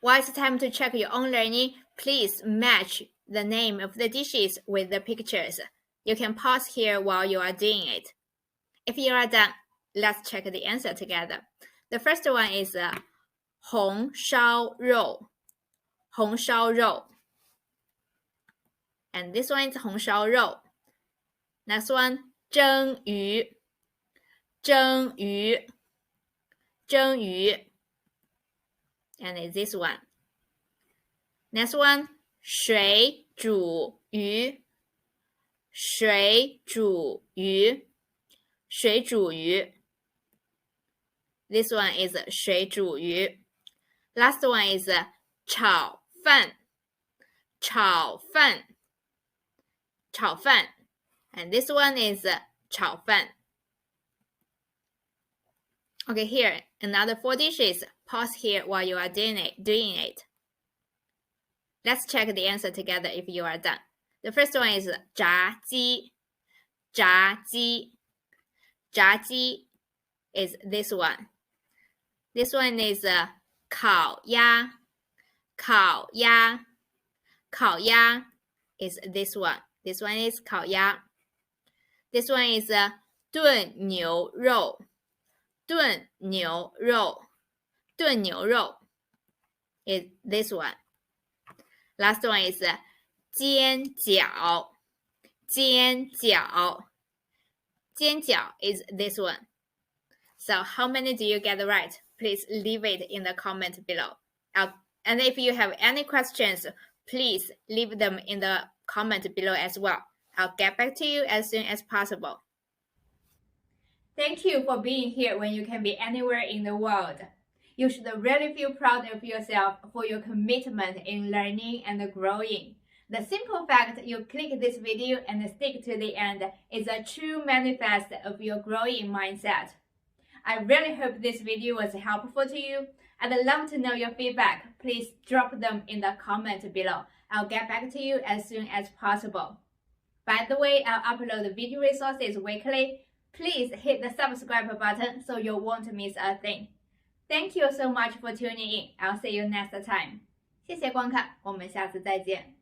While it's time to check your own learning, please match the name of the dishes with the pictures. You can pause here while you are doing it. If you are done, let's check the answer together. The first one is 红烧肉, 红烧肉. And this one is 红烧肉. Next one, 蒸鱼, 蒸鱼, 蒸鱼. And it's this one. Next one, 水煮鱼, 水煮鱼, 水煮鱼. This one is 水煮鱼. Last one is 炒饭, 炒饭, 炒饭. And this one is 炒饭. Okay, here, another 4 dishes. Pause here while you are doing it. Let's check the answer together if you are done. The first one is 炸鸡, 炸鸡. 炸鸡 is this one. This one is 烤鸭, 烤鸭. 烤鸭 is this one. This one is 烤鸭. This one is 炖牛肉, 炖牛肉. 炖牛肉 is this one. Last one is 煎饺, 煎饺. 煎饺 is this one. So how many do you get right? Please leave it in the comment below. And if you have any questions, please leave them in the comment below as well. I'll get back to you as soon as possible. Thank you for being here when you can be anywhere in the world. You should really feel proud of yourself for your commitment in learning and growing. The simple fact you click this video and stick to the end is a true manifest of your growing mindset. I really hope this video was helpful to you. I'd love to know your feedback. Please drop them in the comment below. I'll get back to you as soon as possible. By the way, I'll upload video resources weekly. Please hit the subscribe button so you won't miss a thing. Thank you so much for tuning in. I'll see you next time. 谢谢观看，我们下次再见。